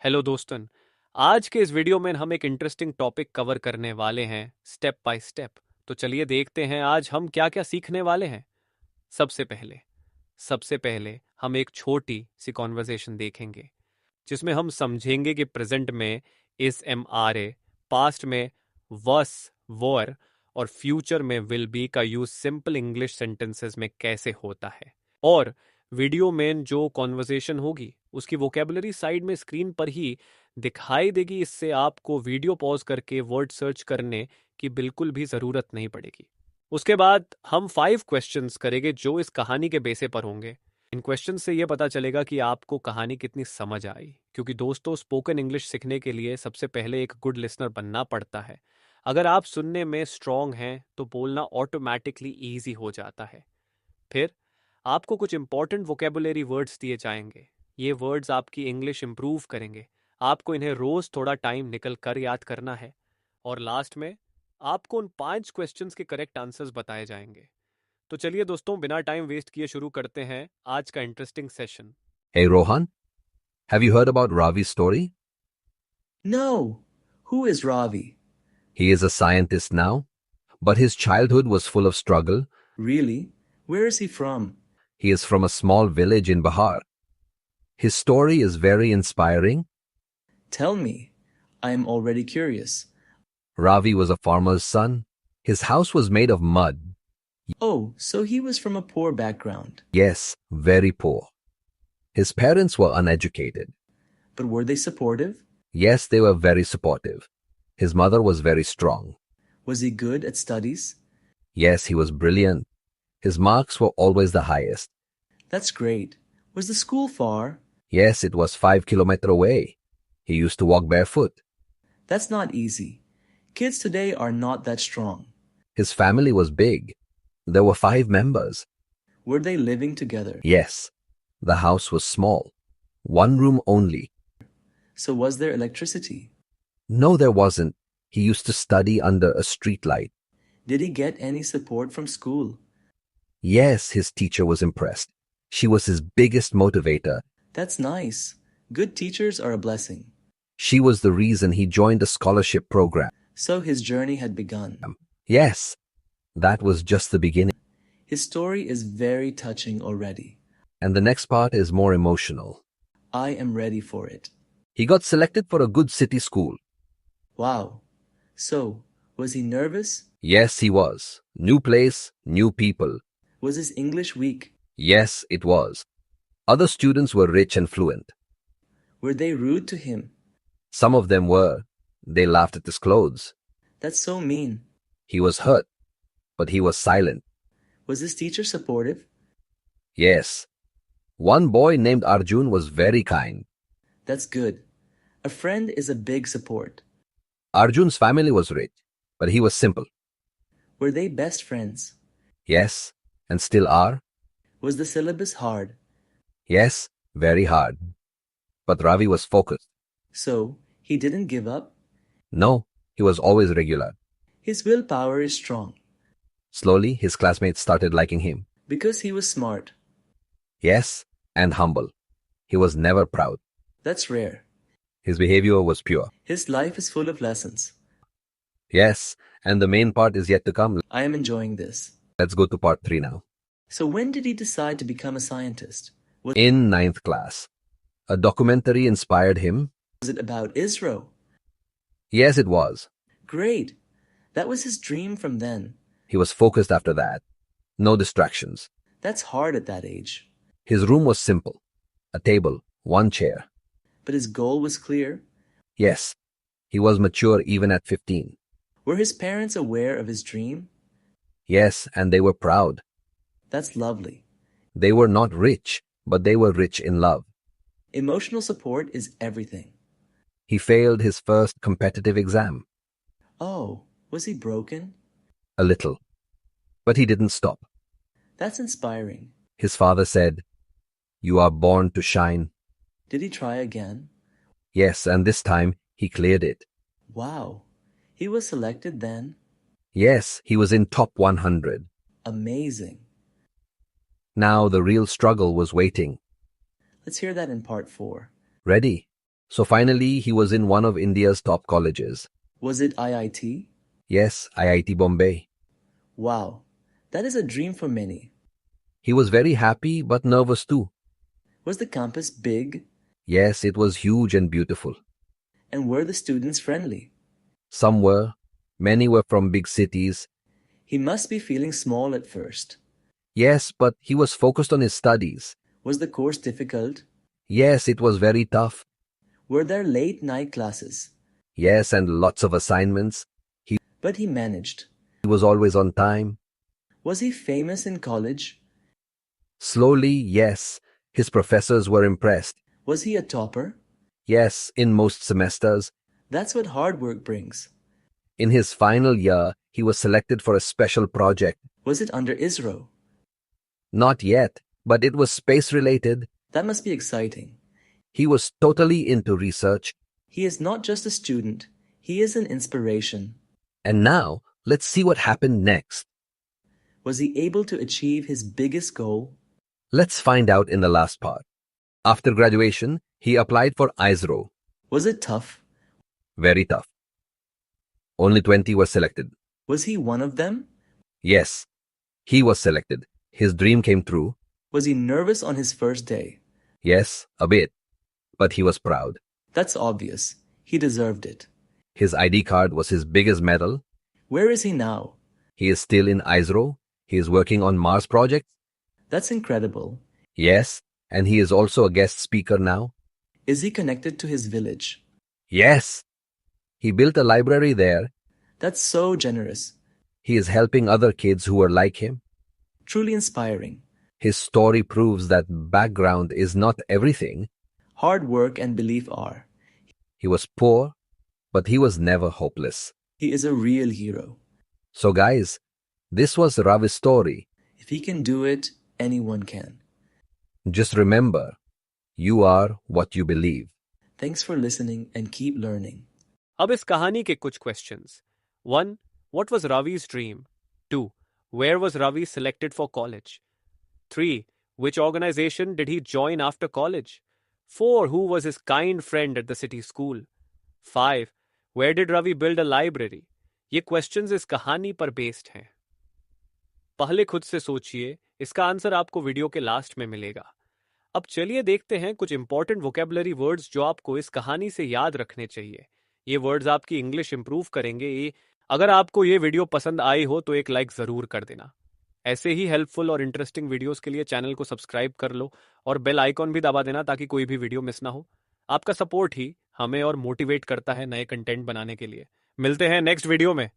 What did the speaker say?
Hello दोस्तों। आज के इस वीडियो में हम एक इंटरेस्टिंग टॉपिक कवर करने वाले हैं स्टेप बाय स्टेप। तो चलिए देखते हैं आज हम क्या क्या सीखने वाले हैं। सबसे पहले हम एक छोटी सी कॉन्वर्सेशन देखेंगे जिसमें हम समझेंगे कि प्रेजेंट में इस एम आर ए, पास्ट में वस वर और फ्यूचर में विल बी का यूज सिंपल इंग्लिश सेंटेंसेस में कैसे होता है। और वीडियो में जो कॉन्वर्सेशन होगी उसकी वोकेबलरी साइड में स्क्रीन पर ही दिखाई देगी। इससे आपको वीडियो पॉज करके वर्ड सर्च करने की बिल्कुल भी ज़रूरत नहीं पड़ेगी। उसके बाद हम 5 क्वेश्चंस करेंगे जो इस कहानी के बेसे पर होंगे। इन क्वेश्चन से यह पता चलेगा कि आपको कहानी कितनी समझ आई, क्योंकि दोस्तों स्पोकन इंग्लिश सीखने के लिए सबसे पहले एक गुड लिसनर बनना पड़ता है। अगर आप सुनने में स्ट्रांग हैं तो बोलना ऑटोमेटिकली ईजी हो जाता है। फिर आपको कुछ इंपॉर्टेंट वोकेबुलरी वर्ड्स दिए जाएंगे। ये वर्ड्स आपकी इंग्लिश इंप्रूव करेंगे। आपको इन्हें रोज थोड़ा टाइम निकल कर याद करना है। और लास्ट में आपको उन 5 क्वेश्चंस के करेक्ट आंसर्स बताए जाएंगे। तो चलिए दोस्तों, बिना टाइम वेस्ट किए शुरू करते हैं आज का interesting session. Hey Rohan, have you heard about Ravi's story? No. Who is Ravi? He is a scientist now, but his childhood was full of struggle. Really? Where is he from? He is from a small village in Bihar. His story is very inspiring. Tell me. I am already curious. Ravi was a farmer's son. His house was made of mud. Oh, so he was from a poor background. Yes, very poor. His parents were uneducated. But were they supportive? Yes, they were very supportive. His mother was very strong. Was he good at studies? Yes, he was brilliant. His marks were always the highest. That's great. Was the school far? Yes, it was 5 kilometers away. He used to walk barefoot. That's not easy. Kids today are not that strong. His family was big. There were 5 members. Were they living together? Yes, the house was small. One room only. So was there electricity? No, there wasn't. He used to study under a street light. Did he get any support from school? Yes, his teacher was impressed. She was his biggest motivator. That's nice. Good teachers are a blessing. She was the reason he joined a scholarship program. So his journey had begun. Yes, that was just the beginning. His story is very touching already. And the next part is more emotional. I am ready for it. He got selected for a good city school. Wow. So, was he nervous? Yes, he was. New place, new people. Was his English weak? Yes, it was. Other students were rich and fluent. Were they rude to him? Some of them were. They laughed at his clothes. That's so mean. He was hurt, but he was silent. Was his teacher supportive? Yes. One boy named Arjun was very kind. That's good. A friend is a big support. Arjun's family was rich, but he was simple. Were they best friends? Yes, and still are. Was the syllabus hard? Yes, very hard. But Ravi was focused. So, he didn't give up? No, he was always regular. His willpower is strong. Slowly, his classmates started liking him. Because he was smart. Yes, and humble. He was never proud. That's rare. His behavior was pure. His life is full of lessons. Yes, and the main part is yet to come. I am enjoying this. Let's go to part 3 now. So when did he decide to become a scientist? Was In 9th class, a documentary inspired him. it about Israel? Yes, it was. Great. That was his dream from then. He was focused after that. No distractions. That's hard at that age. His room was simple. A table, one chair. But his goal was clear. Yes, he was mature even at 15. Were his parents aware of his dream? Yes, and they were proud. That's lovely. They were not rich, but they were rich in love. Emotional support is everything. He failed his first competitive exam. Oh, was he broken? A little. But he didn't stop. That's inspiring. His father said, "You are born to shine." Did he try again? Yes, and this time he cleared it. Wow. He was selected then? Yes, he was in top 100. Amazing. Now the real struggle was waiting. Let's hear that in part 4. Ready? So finally, he was in one of India's top colleges. Was it IIT? Yes, IIT Bombay. Wow, that is a dream for many. He was very happy but nervous too. Was the campus big? Yes, it was huge and beautiful. And were the students friendly? Some were. Many were from big cities. He must be feeling small at first. Yes, but he was focused on his studies. Was the course difficult? Yes, it was very tough. Were there late night classes? Yes, and lots of assignments. But he managed. He was always on time. Was he famous in college? Slowly, yes. His professors were impressed. Was he a topper? Yes, in most semesters. That's what hard work brings. In his final year, he was selected for a special project. Was it under ISRO? Not yet, but it was space-related. That must be exciting. He was totally into research. He is not just a student, he is an inspiration. And now, let's see what happened next. Was he able to achieve his biggest goal? Let's find out in the last part. After graduation, he applied for ISRO. Was it tough? Very tough. Only 20 were selected. Was he one of them? Yes, he was selected. His dream came true. Was he nervous on his first day? Yes, a bit. But he was proud. That's obvious. He deserved it. His ID card was his biggest medal. Where is he now? He is still in ISRO. He is working on Mars projects. That's incredible. Yes, and he is also a guest speaker now. Is he connected to his village? Yes, he built a library there. That's so generous. He is helping other kids who are like him. Truly inspiring. His story proves that background is not everything. Hard work and belief are. He was poor, but he was never hopeless. He is a real hero. So guys, this was Ravi's story. If he can do it, anyone can. Just remember, you are what you believe. Thanks for listening and keep learning. अब इस कहानी के कुछ questions 1. What was Ravi's dream? 2. Where was Ravi selected for college? 3. Which organization did he join after college? 4. Who was his kind friend at the city school? 5. Where did Ravi build a library? ये questions इस कहानी पर based हैं. पहले खुद से सोचिए, इसका आंसर आपको वीडियो के लास्ट में मिलेगा. अब चलिए देखते हैं कुछ इंपॉर्टेंट वोकैबुलरी वर्ड्स जो आपको इस कहानी से याद रखने चाहिए. ये वर्ड्स आपकी इंग्लिश इंप्रूव करेंगे. अगर आपको ये वीडियो पसंद आई हो तो एक लाइक ज़रूर कर देना. ऐसे ही हेल्पफुल और इंटरेस्टिंग वीडियोस के लिए चैनल को सब्सक्राइब कर लो और बेल आइकॉन भी दबा देना ताकि कोई भी वीडियो मिस ना हो. आपका सपोर्ट ही हमें और मोटिवेट करता है नए कंटेंट बनाने के लिए. मिलते हैं नेक्स्ट वीडियो में.